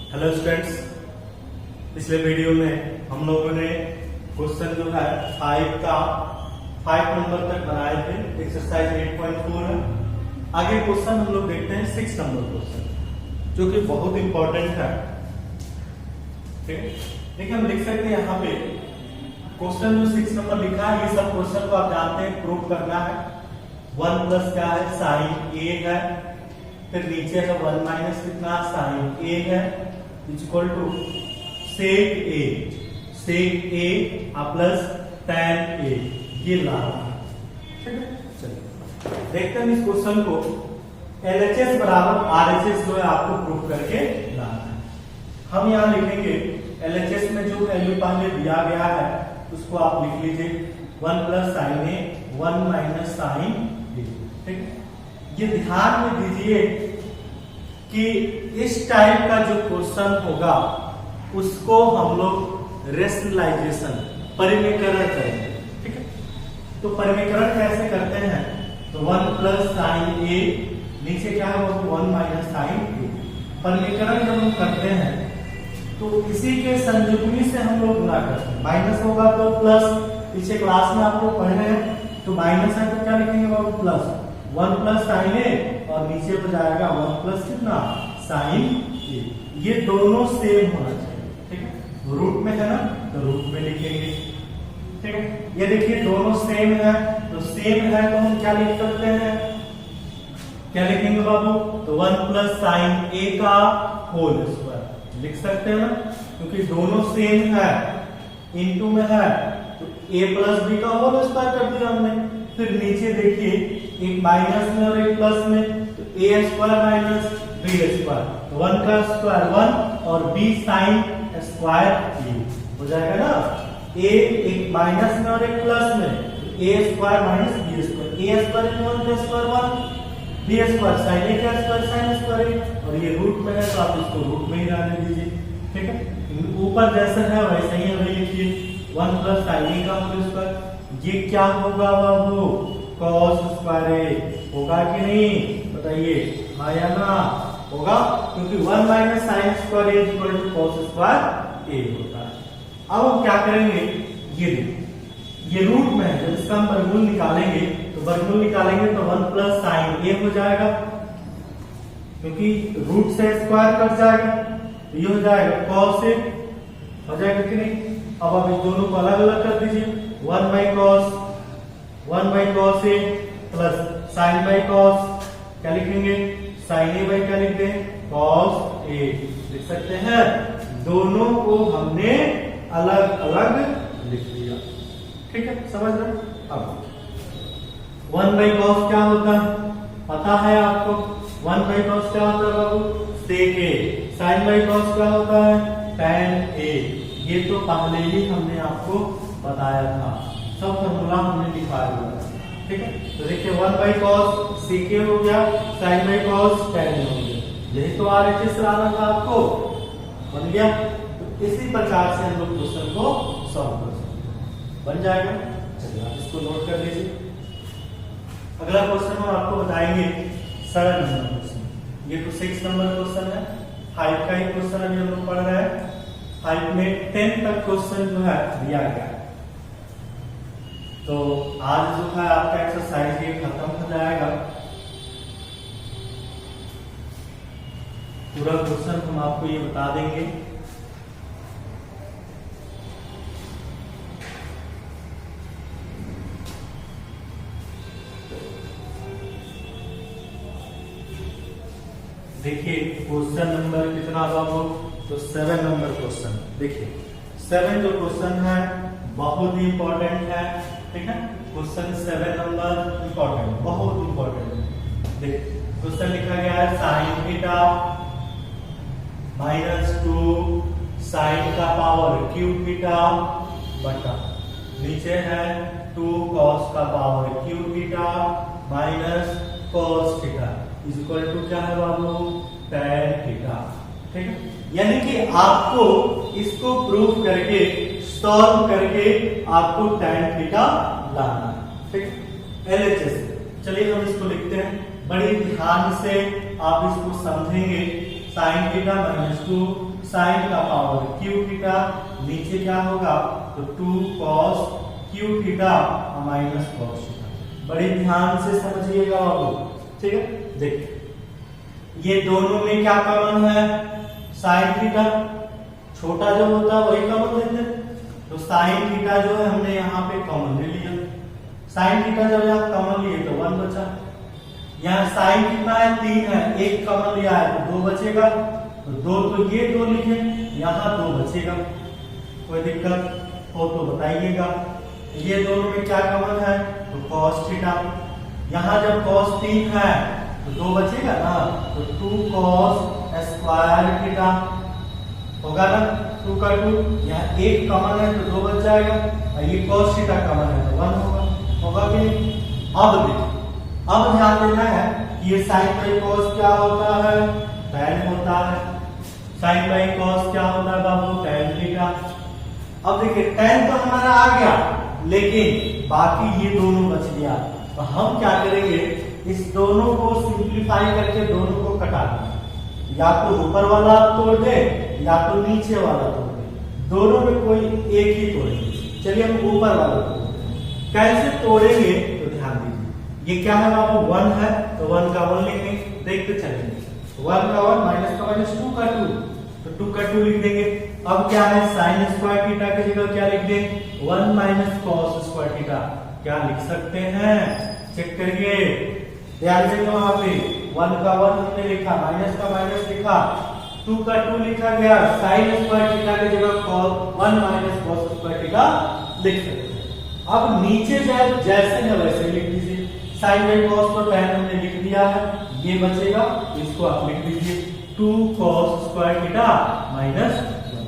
Hello students, पिछले video में हम लोगों ने क्वेश्चन जो है 5 नंबर तक बनाए थे। एक्सरसाइज 8.4 है। आगे क्वेश्चन हम लोग देखते हैं 6 नंबर क्वेश्चन, जो कि बहुत इंपॉर्टेंट है। ठीक है, देखिए हम लिख सकते हैं यहाँ पे क्वेश्चन जो 6 नंबर लिखा है, ये सब क्वेश्चन को आप जानते हैं, प्रूव करना है। 1 प्लस क्या है, साइन ए है। फिर नीचे है 1 माइनस कितना, साइन ए है, equal to sec A plus tan A, ये ला रहा है। ठीक है, चलिए देखते हैं इस क्वेश्चन को। LHS बराबर RHS जो है आपको प्रूव करके लाना है। हम यहाँ लिखेंगे LHS में जो वैल्यू पहले दिया गया है उसको आप लिख लीजिए 1 प्लस साइन ए 1 माइनस साइन ए। ठीक है, ये ध्यान में दीजिए कि इस टाइप का जो क्वेश्चन होगा उसको हम लोग रेशनलाइजेशन, परिमेयकरण करेंगे। ठीक है, तो परिमेयकरण कैसे करते हैं, तो 1 प्लस साइन ए, नीचे क्या है वो 1 माइनस साइन ए। परिमेयकरण जब हम करते हैं तो इसी के संयुग्मी से हम लोग गुणा करते हैं। माइनस होगा तो प्लस, पीछे क्लास में आप लोग पढ़ रहे हैं, तो माइनस है तो क्या लिखेंगे बाबू, प्लस 1 प्लस साइन ए, और नीचे हो जाएगा 1 प्लस कितना, साइन ए। ये दोनों सेम होना चाहिए। ठीक है, रूट में है ना, तो रूट में लिखेंगे। ठीक है, ये देखिए दोनों सेम है, तो सेम है तो हम क्या लिख सकते हैं, क्या लिखेंगे बाबू, तो 1 प्लस साइन ए का होल स्क्वायर लिख सकते हैं ना, क्योंकि दोनों सेम है, इनटू में है, तो a प्लस बी का होल स्क्वायर कर दिया हमने। फिर नीचे देखिए एक माइनस में और एक प्लस में, तो a square minus b square, तो 1 का स्क्वायर 1 और b साइन स्क्वायर b हो जाएगा ना। a एक माइनस में और एक प्लस में, तो a square minus b square, a square में 1 का square 1, b square sine a का स्क्वायर साइन स्क्वायर, और ये रूट में है तो आप इसको रूट में ही रहने दीजिए। ठीक है, ऊपर जैसा है वैसे ही हमें लिखिए 1 प्लस साइन a का होल स्क्वायर। ये क्या होगा बाबू, cos स्क्वायर ए होगा कि नहीं, बताइए, हाँ या ना, होगा, क्योंकि 1 minus sine square A equal to cos square A होता है। अब हम क्या करेंगे, ये रूट में है, जब इसका हम वर्गमूल निकालेंगे तो वर्गमूल निकालेंगे तो 1 प्लस साइन ए हो जाएगा, क्योंकि रूट से स्क्वायर कट जाएगा, तो ये हो जाएगा cos ए हो जाएगा कि नहीं। अब आप इस दोनों को अलग अलग कर दीजिए, 1 by cos A plus sign by cos, क्या लिखेंगे, साइन ए बाई क्या लिख दें, cos ए लिख सकते हैं। दोनों को हमने अलग अलग लिख दिया। ठीक है, समझ रहे। अब 1 बाई cos क्या होता है, पता है आपको, 1 बाई cos क्या होता है बाबू, सेक ए। साइन बाई cos क्या होता है, tan ए। ये तो पहले ही हमने आपको बताया था, सब फॉर्मूला हमने लिखवाया हुआ है। ठीक है, तो देखिए 1 बाई cos सेक ए हो गया, साइन बाई cos tan ए हो गया, यही तो RHS लाना था आपको, बन गया। तो इसी प्रकार से हम लोग क्वेश्चन को सॉल्व कर सकते हैं, बन जाएगा। चलिए आप इसको नोट कर लीजिए। अगला क्वेश्चन हम आपको बताएंगे 7 नंबर क्वेश्चन। ये तो 6 नंबर क्वेश्चन है, 5 का ही क्वेश्चन अभी हम लोग पढ़ रहे हैं। 5 में 10 तक क्वेश्चन जो है दिया गया है, तो आज जो है आपका एक्सरसाइज ये खत्म हो जाएगा। पूरा क्वेश्चन हम आपको ये बता देंगे। देखिए क्वेश्चन नंबर कितना बाबू, तो 7 नंबर क्वेश्चन। देखिए 7 जो क्वेश्चन है बहुत ही इंपॉर्टेंट है। ठीक है, क्वेश्चन 7 नंबर इंपॉर्टेंट, बहुत इंपॉर्टेंट है। देखिए क्वेश्चन लिखा गया है साइन थीटा माइनस 2 साइन का पावर क्यूब थीटा बटा, नीचे है 2 कॉस का power cube theta minus cos theta equal to क्या है बाबू, tan थीटा। ठीक है, यानी कि आपको इसको प्रूव करके, सॉल्व करके आपको tan थीटा लाना है। ठीक है, LHS। चलिए हम इसको लिखते हैं, बड़ी ध्यान से आप इसको समझेंगे। साइन थीटा माइनस 2 साइन का पावर क्यू थीटा, नीचे क्या होगा तो 2 cos Q theta minus cos theta. बड़े ध्यान से समझिएगा बाबू, ठीक है। देखिए ये दोनों में क्या कॉमन है, साइन थीटा, छोटा जो होता है वही कॉमन लेते हैं, तो साइन थीटा जो है हमने यहाँ पे कॉमन ले लिया। साइन थीटा जब यहाँ कॉमन लिए तो 1 बचा, यहाँ साइन कितना है 3 है, एक कॉमन लिया है तो 2 बचेगा, तो 2 तो ये 2 लिखे, यहाँ 2 बचेगा। कोई दिक्कत हो तो बताइएगा। ये दोनों में क्या कॉमन है तो cos थीटा, यहाँ जब cos 3 है तो 2 बचेगा ना, तो 2 cos स्क्वायर थीटा होगा ना, 2 का 2, यहाँ एक कॉमन है तो 2 बच जाएगा, और ये cos थीटा कॉमन है तो 1 होगा कि नहीं। अब देखिए, अब ध्यान देना है कि ये साइन बाई कॉस क्या होता है, tan होता है। साइन बाई कॉस क्या होता है बाबू, tan थीटा। अब देखिए tan तो हमारा आ गया, लेकिन बाकी ये दोनों बच गया, तो हम क्या करेंगे, इस दोनों को सिंप्लीफाई करके दोनों को कटा देंगे, या तो ऊपर वाला तोड़ दे या तो नीचे वाला तोड़ दे, दोनों में कोई एक ही तोड़ेंगे। चलिए हम ऊपर वाला तोड़ दें। कैसे तोड़ेंगे तो ध्यान दीजिए, ये क्या है बाबू 1 है, तो 1 का 1 लिखेंगे, देखते चलेंगे, 1 का 1 माइनस का माइनस 2 का 2, तो 2 का 2 लिख देंगे। अब क्या है साइन स्क्वायर थीटा की जगह क्या लिख दें 1 माइनस कॉस स्क्वायर थीटा, क्या लिख सकते हैं, चेक करिए, ध्यान देंगे। वहां पे 1 का 1 हमने लिखा, माइनस का माइनस लिखा, 2 का 2 लिखा गया, साइन स्क्वायर थीटा की जगह cos 1 minus cos square theta लिख सकते हैं। अब नीचे जैसे है वैसे लिख दीजिए, साइन बाई कॉस तो tan हमने लिख दिया है, ये बचेगा, इसको आप लिख दीजिए 2 cos स्क्वायर थीटा माइनस 1।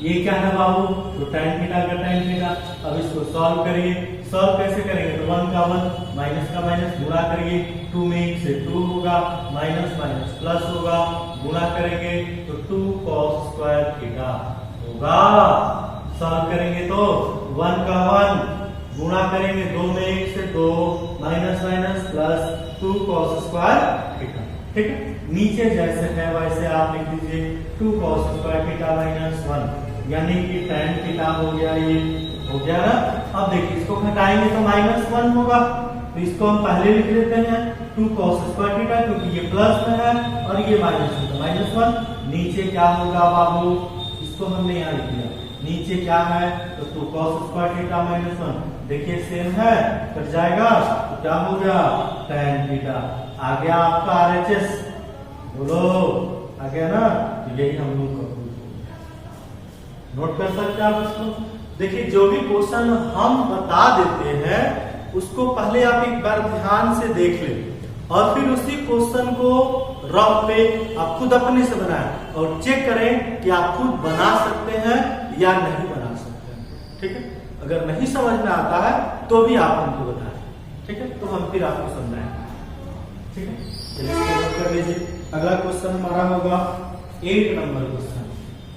ये क्या है बाबू तो tan थीटा का tan थीटा। अब इसको सॉल्व करिए, सॉल्व कैसे करेंगे तो 1 का 1 माइनस का माइनस गुणा करिए, 2 में 1 से 2 होगा, माइनस माइनस प्लस होगा, गुणा करेंगे तो 2 cos स्क्वायर थीटा होगा। सॉल्व करेंगे तो 1 का 1 गुणा करेंगे, 2 में 1 से 2, minus minus plus 2 cos square theta, ठीक है। नीचे जैसे है वैसे आप लिख दीजिए 2 cos स्क्वायर थीटा माइनस 1, यानी कि tan थीटा हो गया, ये हो गया ना। अब देखिए इसको घटाएंगे तो माइनस 1 होगा, तो इसको हम पहले लिख लेते हैं 2 cos स्क्वायर थीटा, क्योंकि ये प्लस में है और ये माइनस में, तो माइनस 1। नीचे क्या होगा बाबू, इसको हमने यहाँ लिख दिया, नीचे क्या है तो 2 cos स्क्वायर थीटा माइनस 1, देखिए सेम है, कट जाएगा तो क्या हो गया tan थीटा। आ गया आपका RHS, बोलो आ गया ना, तो यही हम लोग का नोट कर सकते हैं आप इसको। देखिए जो भी क्वेश्चन हम बता देते हैं उसको पहले आप एक बार ध्यान से देख लें, और फिर उसी क्वेश्चन को रफ पे आप खुद अपने से बनाएं और चेक करें कि आप खुद बना सकते हैं या नहीं बना सकते हैं, ठीक है। अगर नहीं समझ में आता है तो भी आप हमको बताएं, ठीक है, तो हम फिर आपको समझाएंगे, ठीक है। चलिए इसको नोट कर लीजिए। अगला क्वेश्चन हमारा होगा 8 नंबर क्वेश्चन।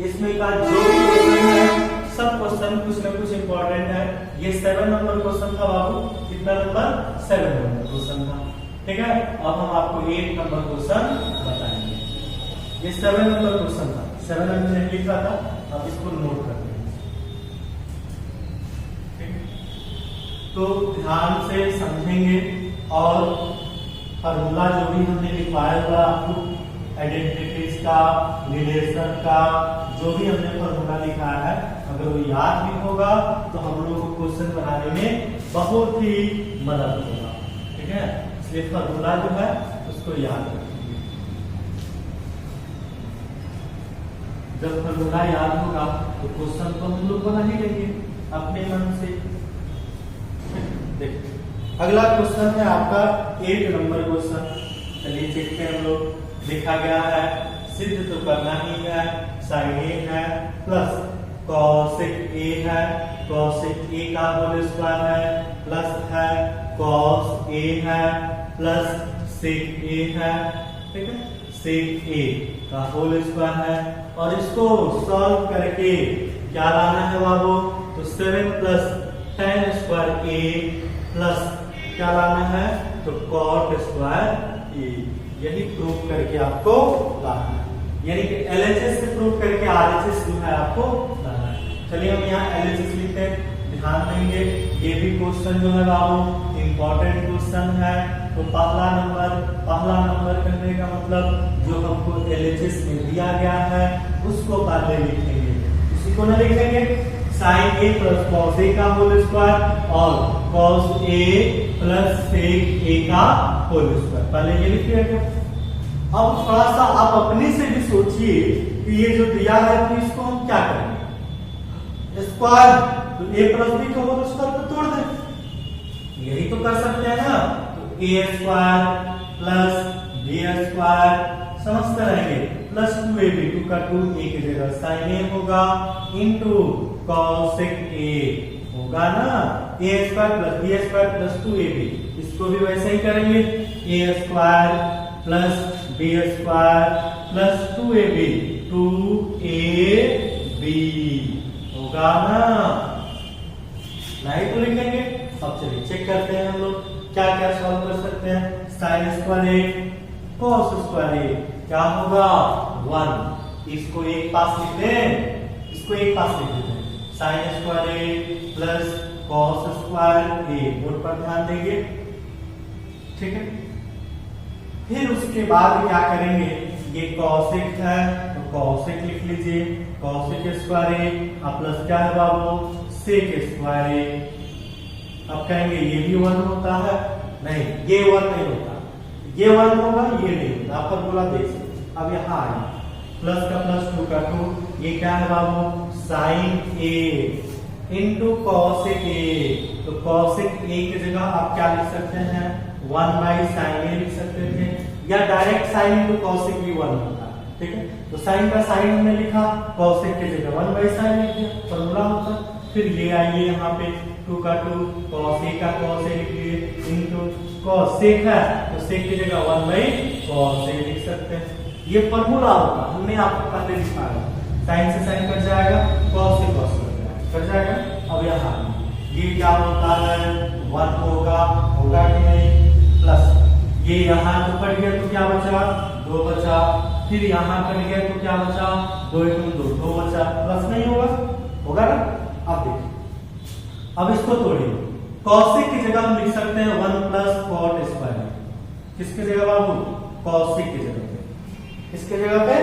इसमें का जो भी क्वेश्चन है सब क्वेश्चन कुछ ना कुछ इंपॉर्टेंट है। ये 7 नंबर क्वेश्चन था बाबू, कितना नंबर 7 नंबर क्वेश्चन था, ठीक है। अब हम आपको 8 नंबर क्वेश्चन बताएंगे। ये 7 नंबर क्वेश्चन था, 7 नंबर नहीं लिखा था, अब इसको नोट कर लेंगे, ठीक है। तो ध्यान से समझेंगे और फॉर्मूला जो भी हमने लिखवाया हुआ आपको, आइडेंटिटीज का, रिलेशन का, जो भी हमने फॉर्मूला लिखा है, अगर वो याद भी होगा तो हम लोग को क्वेश्चन बनाने में बहुत ही मदद होगा, ठीक है। इसलिए फॉर्मूला जो है उसको याद रखिए। जब फॉर्मूला याद होगा तो क्वेश्चन को हम लोग बना ही लेंगे अपने मन से। देखिए अगला क्वेश्चन है आपका 8 नंबर क्वेश्चन। चलिए चेक करें हम लोग। लिखा गया है, सिद्ध तो करना ही है, साइन ए है प्लस कॉसेक ए है, कॉसेक ए का होल स्क्वायर है, प्लस है कॉस ए है प्लस सेक ए है, ठीक है, सेक ए का होल स्क्वायर है। और इसको सॉल्व करके क्या लाना है बाबू तो 7 plus tan square A plus क्या लाना है तो cot स्क्वायर ए, यही प्रूव करके आपको लाना है। यानी कि LHS से प्रूव करके RHS जो है आपको लाना है। चलिए हम यहाँ LHS लिखते हैं, ध्यान देंगे ये भी क्वेश्चन जो है बाबू इम्पोर्टेंट क्वेश्चन है। तो पहला नंबर करने का मतलब जो हमको LHS में दिया गया है उसको पहले लिखेंगे, उसी को ना लिखेंगे sin A plus cos A का होल स्क्वायर और cos A plus sec A का होल स्क्वायर, पहले ये लिख दिया गया। अब थोड़ा सा आप अपने से भी सोचिए कि ये जो दिया है तो इसको हम क्या करेंगे, स्क्वायर तो A प्लस B का होल स्क्वायर को तोड़ दें, यही तो कर सकते हैं ना। तो A square plus B square समझते रहेंगे प्लस 2AB, 2 का 2 A की जगह sin A होगा इंटू cosec A होगा ना, A square plus B square plus 2AB, इसको भी वैसे ही करेंगे A square plus B square plus 2AB, 2AB होगा ना, नहीं तो लिखेंगे। अब चलिए चेक करते हैं हम लोग क्या क्या सॉल्व कर सकते हैं। sin square A cos square A क्या होगा 1, इसको एक पास लिख दें, इसको एक पास लिख देते हैं sin square A plus cos square A, board पर ध्यान देंगे, ठीक है। फिर उसके बाद क्या करेंगे, ये cosec है तो cosec लिख लीजिए, cosec स्क्वायर A प्लस क्या है बाबू sec स्क्वायर A। अब कहेंगे ये भी 1 होता है, नहीं ये 1 नहीं होता, ये 1 होगा ये नहीं होता, आप बोला देख सकते। अब यहाँ आए प्लस का प्लस 2 का 2, ये क्या है बाबू sin A into cosec A, तो cosec A की जगह आप क्या लिख सकते हैं 1 बाई sin A लिख सकते थे, या डायरेक्ट sin इंटू cosec भी 1 होता है, ठीक है। तो sin का sin हमने लिखा, cosec की जगह 1 बाई sin लिख दिया, फॉर्मूला होता। फिर ये आइए यहाँ पे 2 का 2 cos A का cos A लिख लिए इंटू cos sec है तो sec की जगह 1 बाई cos A लिख सकते हैं, ये फॉर्मूला होगा, हमने आपको पहले दिखाया। sin से sin कट जाएगा, cos से cos कट जाएगा। अब यहाँ ये क्या होता है 1 होगा कि नहीं, प्लस ये यहाँ तो कट गया तो क्या बचा 2 बचा, फिर यहाँ कट गया तो क्या बचा 2 बचा, प्लस नहीं होगा ना। अब देखिए अब इसको तोड़िए, cosec की जगह हम लिख सकते हैं 1 प्लस cot स्क्वायर, किसकी जगह बाबू cosec की जगह पे, इसके जगह पे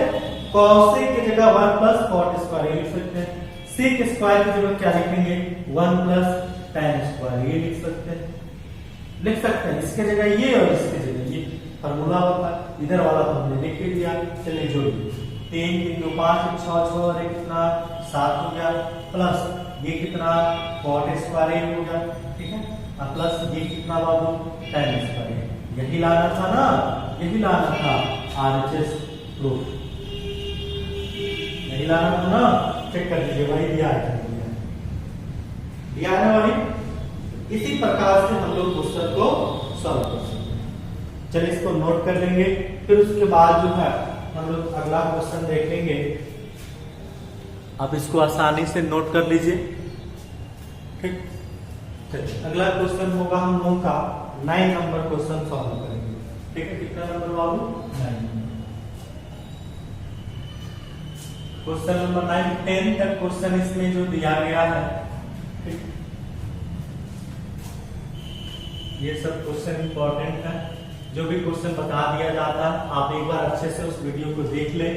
cosec की जगह 1 प्लस cot स्क्वायर लिख सकते हैं, sec स्क्वायर की जगह क्या लिखेंगे 1 प्लस tan स्क्वायर, ये लिख सकते हैं इसके जगह ये और इसके जगह ये, फॉर्मूला होता है। इधर वाला तो हमने लिख ही दिया, चलिए जोड़िए 3 3 5 6 6 और एक कितना 7 हो गया, प्लस ये कितना cot स्क्वायर हो गया, ठीक है, और प्लस ये कितना बाबू tan स्क्वायर, यही लाना था ना, यही लाना था RHS प्रूफ, यही लाना था ना, चेक कर लीजिए वही दिया है वही। इसी प्रकार से हम लोग क्वेश्चन को सॉल्व कर सकते हैं। चलिए इसको नोट कर लेंगे, फिर उसके बाद जो है हम लोग अगला क्वेश्चन देखेंगे। आप इसको आसानी से नोट कर लीजिए, ठीक। चलिए अगला क्वेश्चन होगा हम लोग का 9 नंबर क्वेश्चन सॉल्व करेंगे, ठीक है। कितना नंबर बाबू 9, क्वेश्चन नंबर 9 10 तक क्वेश्चन इसमें जो दिया गया है, ठीक। ये सब क्वेश्चन इंपॉर्टेंट है, जो भी क्वेश्चन बता दिया जाता है आप एक बार अच्छे से उस वीडियो को देख ले,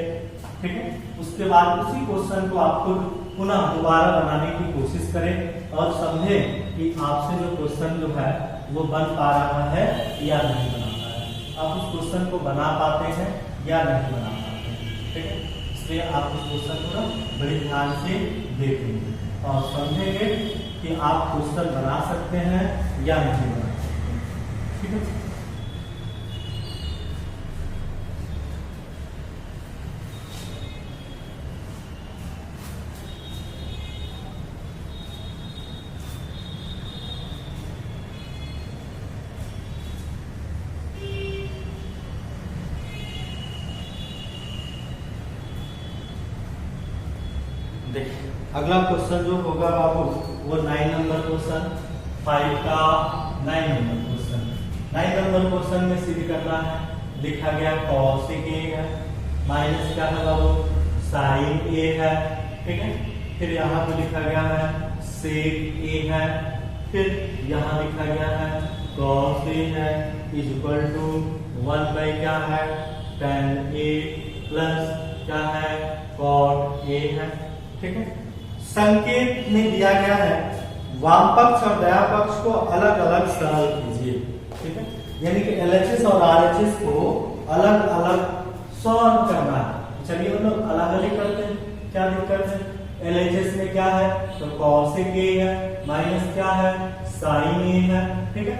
ठीक है। उसके बाद उसी क्वेश्चन को आपको पुनः दोबारा बनाने की कोशिश करें और समझें कि आपसे जो क्वेश्चन जो है वो बन पा रहा है या नहीं बना पा रहा है, आप उस क्वेश्चन को बना पाते हैं या नहीं बना पाते हैं, ठीक है। इसलिए आप उस क्वेश्चन को बड़े ध्यान से देखेंगे और समझेंगे कि आप क्वेश्चन बना सकते हैं या नहीं बना सकते, ठीक है। देखिए अगला क्वेश्चन जो होगा बाबू वो 9 नंबर क्वेश्चन, 5 का 9 नंबर क्वेश्चन। 9 नंबर क्वेश्चन में सीधी करना है, लिखा गया cosec A है, माइनस क्या है बाबू, साइन ए है, ठीक है। फिर यहाँ पे लिखा गया है सेक ए है, फिर यहाँ लिखा गया है कॉस ए है, इज इक्वल टू 1 बाई क्या है, tan ए प्लस क्या है, cot ए है, ठीक है। संकेत में दिया गया है वाम पक्ष और दायां पक्ष को अलग अलग सरल कीजिए, ठीक है। यानी कि LHS और RHS को अलग अलग सॉल्व करना है। चलिए हम लोग अलग अलग करते हैं, क्या दिक्कत है। LHS में क्या है, तो cos ए है, माइनस क्या है, sin ए है, ठीक है।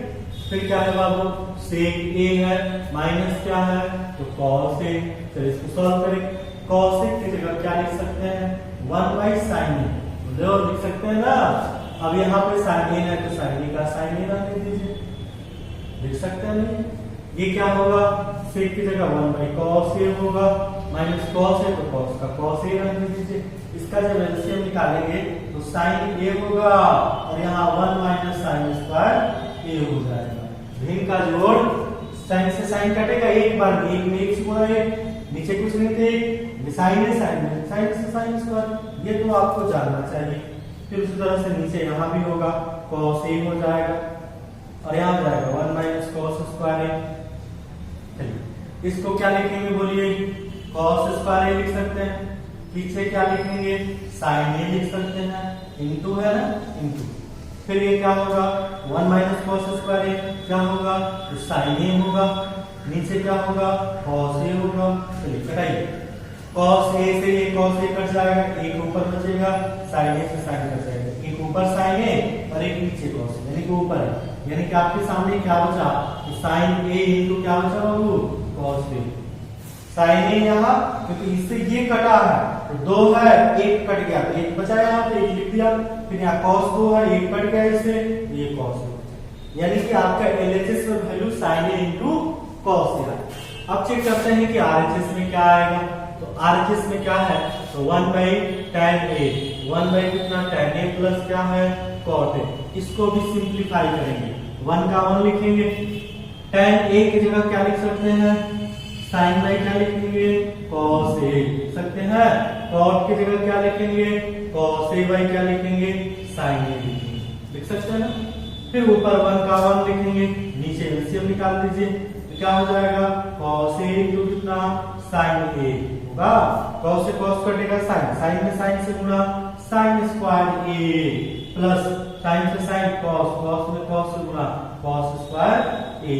फिर क्या है बाबू, sec ए है, माइनस क्या है, तो cos ए। चलिए इसको सॉल्व करें। cos ए की जगह क्या लिख सकते हैं, 1 बाई sin ए, जो लिख सकते हैं ना। अब यहाँ पे sin ए है तो sin ए का sin ए रख दीजिए, लिख सकते हैं नहीं। ये क्या होगा, sec की जगह 1 बाई cos ए होगा, माइनस cos ए तो cos का cos ए रख दीजिए। इसका जब एलसीएम निकालेंगे तो sin ए होगा और यहाँ 1 माइनस साइन स्क्वायर ए हो जाएगा। भिन्न का जोड़, sin से sin कटेगा एक बार, एक में एक गुणा एक, नीचे कुछ नहीं थे, sin है sin है, sin से sin स्क्वायर, ये तो आपको जानना चाहिए। फिर उसी तरह से नीचे यहाँ भी होगा cos ए हो जाएगा और यहाँ हो जाएगा 1 माइनस cos स्क्वायर ए। चलिए इसको क्या लिखेंगे बोलिए, cos स्क्वायर ए लिख सकते हैं। पीछे क्या लिखेंगे, sin ए लिख सकते हैं, इनटू है ना, इनटू। फिर ये क्या होगा, 1 माइनस cos स्क्वायर ए क्या होगा, तो sin ए होगा, नीचे क्या होगा, cos ए होगा। चलिए कटाइए, cos ए से ये cos ए कट जाएगा, एक ऊपर बचेगा, sin ए से sin कट जाएगा, एक ऊपर sin ए और एक नीचे cos ए, यानी कि ऊपर है। यानी कि आपके सामने क्या बचा, sin ए इनटू क्या बचा बाबू, cos ए। sin ए यहाँ क्योंकि इससे ये कटा है तो 2 है, एक कट गया तो एक बचा, यहाँ पे एक लिख दिया। फिर यहाँ cos 2 है, एक कट गया इससे, ये cos है। यानी कि आपका LHS में वैल्यू sin ए इनटू cos ए है। अब चेक करते हैं कि RHS में क्या आएगा। तो RHS में क्या है, तो 1 बाई tan ए, 1 बाई कितना, tan ए प्लस क्या है, cot ए। इसको भी सिंप्लीफाई करेंगे, 1 का 1 लिखेंगे, tan ए की जगह क्या लिख सकते हैं, sin बाई क्या लिखेंगे, cos ए लिख सकते हैं। cot की जगह क्या लिखेंगे, cos ए बाई क्या लिखेंगे, sin ए लिखेंगे, लिख सकते हैं ना। फिर ऊपर 1 का 1 लिखेंगे, नीचे एलसीएम निकाल दीजिए, तो क्या हो जाएगा, cos ए इनटू कितना, sin ए होगा। cos से cos कटेगा, sin में sin से गुणा, sin square A plus sin से sin cos में cos से गुणा, cos स्क्वायर ए।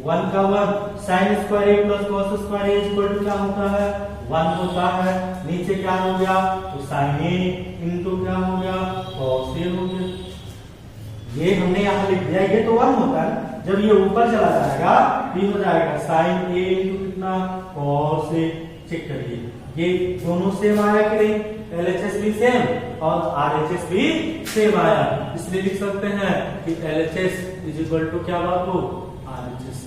1 का 1, sin square A plus cos square A equal to क्या होता है, 1 होता है। नीचे क्या हो गया, तो sin ए इनटू क्या हो गया, cos ए हो गया। ये हमने यहाँ लिख दिया, ये तो 1 होता है। जब ये ऊपर चला जाएगा ये हो जाएगा sin ए इनटू कितना, cos ए। चेक करिए, ये दोनों सेम आया कि नहीं, LHS भी सेम और RHS भी सेम आया, इसलिए लिख सकते हैं कि LHS इज इक्वल टू क्या बाबू, RHS।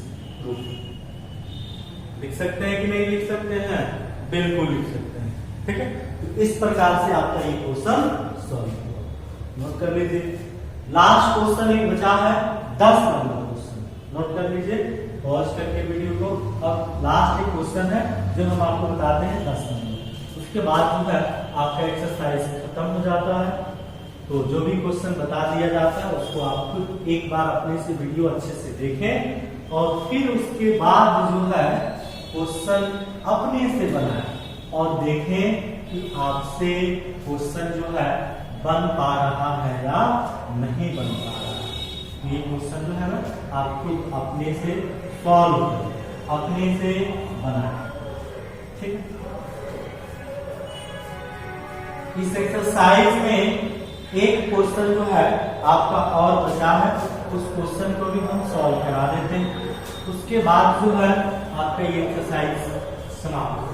लिख सकते हैं कि नहीं लिख सकते हैं, बिल्कुल लिख सकते हैं, ठीक है। तो इस प्रकार से आपका ये क्वेश्चन सॉल्व हुआ, नोट कर लीजिए। लास्ट क्वेश्चन एक बचा है 10 नंबर क्वेश्चन, नोट कर लीजिए पॉज करके वीडियो को। अब लास्ट एक क्वेश्चन है जो हम आपको बताते हैं 10 नंबर, उसके बाद जो है आपका एक्सरसाइज खत्म हो जाता है। तो जो भी क्वेश्चन बता दिया जाता है उसको आप खुद एक बार अपने से वीडियो अच्छे से देखें और फिर उसके बाद जो है क्वेश्चन अपने से बनाएं और देखें कि आपसे क्वेश्चन जो है बन पा रहा है या नहीं बन पा रहा है। ये क्वेश्चन जो है ना आप खुद अपने से सॉल्व करें, अपने से बनाएं, ठीक है। इस एक्सरसाइज में एक क्वेश्चन जो है आपका और बचा है, उस क्वेश्चन को भी हम सॉल्व करा देते हैं। उसके बाद जो है आपका ये एक्सरसाइज समाप्त हो।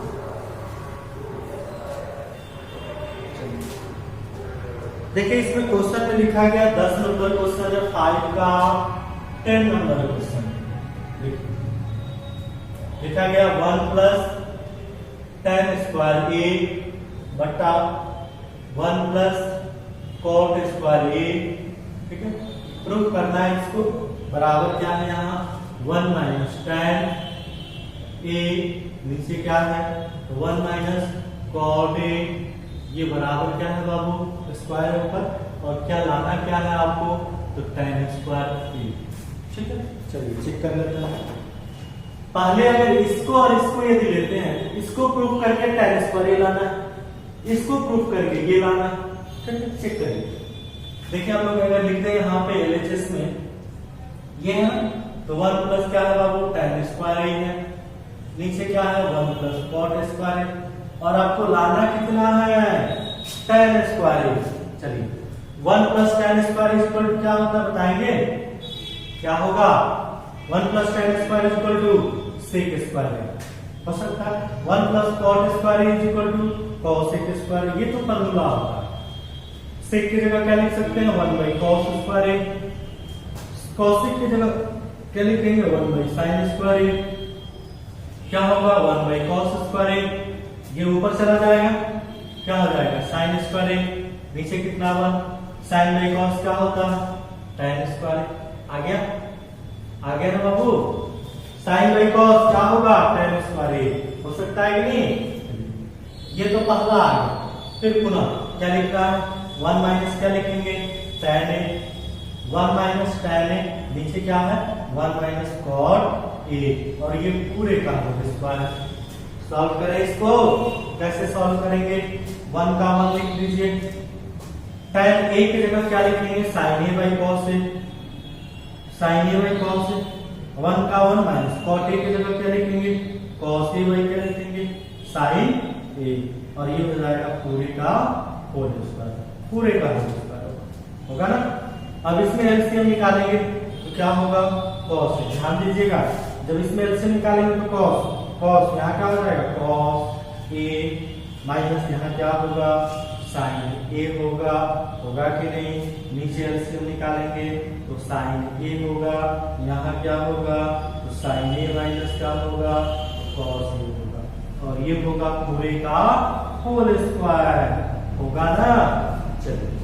देखिए इसमें क्वेश्चन में लिखा गया 10 नंबर क्वेश्चन है, 5 का 10 नंबर क्वेश्चन लिखा गया 1 प्लस tan स्क्वायर ए बटा 1 प्लस cot स्क्वायर ए, ठीक है। प्रूव करना है इसको, बराबर क्या है यहाँ 1 माइनस tan ए, नीचे क्या है 1 माइनस कॉट ए, ये बराबर क्या है बाबू स्क्वायर ऊपर, और क्या लाना क्या है आपको तो tan स्क्वायर ए। ठीक है, चलिए चेक कर लेते हैं। पहले अगर इसको और इसको यदि लेते हैं, इसको प्रूफ करके tan स्क्वायर ए लाना है, इसको प्रूफ करके ये लाना है। ठीक है, चेक करिए। देखिए हम लोग अगर लिखते हैं यहाँ पे LHS में ये है तो 1 प्लस क्या है बाबू tan स्क्वायर ए है, नीचे क्या है 1 प्लस कॉट स्क्वायर है, और आपको लाना कितना है tan स्क्वायर ए। चलिए 1 plus tan square equal to क्या होता है बताएंगे, क्या होगा 1 plus tan square equal to sec square हो सकता है, 1 plus cot square is equal to cosec square, ये तो फॉर्मूला होता है। sec की जगह क्या लिख सकते हैं 1 by cos square A, cosec की जगह क्या लिखेंगे 1 बाई sin स्क्वायर ए, क्या होगा 1 बाई cos स्क्वायर ए, ये ऊपर चला जाएगा क्या हो जाएगा sin स्क्वायर ए, नीचे कितना 1 sin बाई cos क्या होता है tan स्क्वायर, आ गया ना बाबू, sin बाई cos क्या होगा tan स्क्वायर ए, हो सकता है कि नहीं, ये तो पहला आ गया। फिर पुनः क्या लिखता है 1 माइनस क्या लिखेंगे tan ए, 1 माइनस tan ए, नीचे क्या है 1 माइनस cot ए, और ये पूरे का स्क्वायर। सॉल्व करें इसको, कैसे सॉल्व करेंगे 1 का 1 लिख दीजिए, tan ए की जगह क्या लिखेंगे sin A by cos A, sin A by cos ए, 1 का 1 माइनस cot ए की जगह क्या लिखेंगे cos ए बाई क्या लिखेंगे sin ए, और ये हो जाएगा पूरे का होल स्क्वायर, पूरे का होल स्क्वायर होगा ना। अब इसमें एलसीएम निकालेंगे तो क्या होगा cos, ध्यान दीजिएगा जब इसमें एलसीएम निकालेंगे तो cos यहाँ क्या हो जाएगा cos ए माइनस यहाँ क्या होगा sin ए होगा कि नहीं, नीचे एलसीएम निकालेंगे तो sin ए होगा, यहाँ क्या होगा तो sin ए माइनस क्या होगा तो cos ए होगा, और ये होगा पूरे का होल स्क्वायर होगा ना। चलिए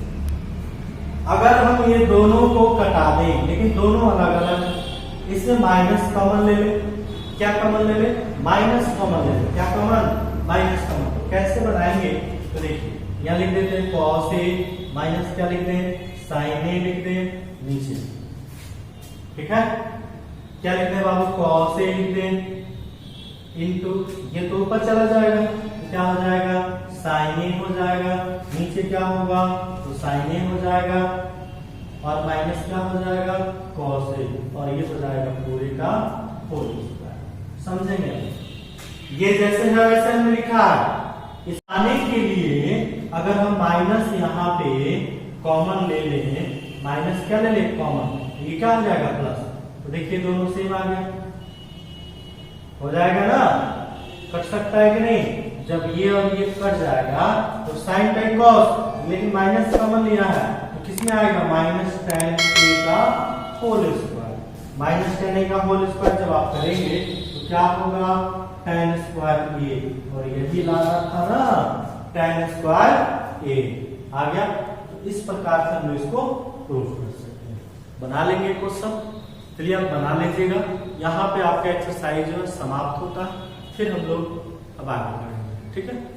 अगर हम ये दोनों को कटा दें, लेकिन दोनों अलग अलग, इसमें माइनस कॉमन ले ले, क्या कॉमन ले ले माइनस कॉमन ले ले, क्या कॉमन माइनस कॉमन, तो कैसे बनाएंगे तो देखिए यहाँ लिख देते हैं cos ए माइनस क्या लिख दें sin ए लिख दें नीचे, ठीक है, क्या लिखते हैं बाबू cos ए लिख दें इनटू, ये तो ऊपर चला जाएगा तो क्या हो जाएगा sin ए हो जाएगा, नीचे क्या होगा तो sin ए हो जाएगा, और माइनस क्या हो जाएगा cos ए, और ये हो जाएगा पूरे का होल स्क्वायर। समझेंगे, ये जैसे है वैसे हमने लिखा है। इस आने के लिए अगर हम माइनस यहाँ पे कॉमन ले लें, माइनस क्या ले ले कॉमन, ये क्या हो जाएगा प्लस, तो देखिए दोनों सेम आ गया, हो जाएगा ना, कट सकता है कि नहीं, जब ये और ये कट जाएगा तो साइन बाई कॉस, लेकिन माइनस कॉमन लिया है तो किसमें आएगा माइनस tan ए का होल स्क्वायर, माइनस tan ए का होल स्क्वायर जब आप करेंगे तो क्या होगा tan स्क्वायर ए, और यही लाना था ना tan स्क्वायर ए, आ गया। तो इस प्रकार से हम लोग इसको प्रूव कर सकते हैं, बना लेंगे क्वेश्चन, चलिए आप बना लीजिएगा। यहाँ पे आपका एक्सरसाइज जो है समाप्त होता है, फिर हम लोग अब आगे बढ़ेंगे, ठीक है।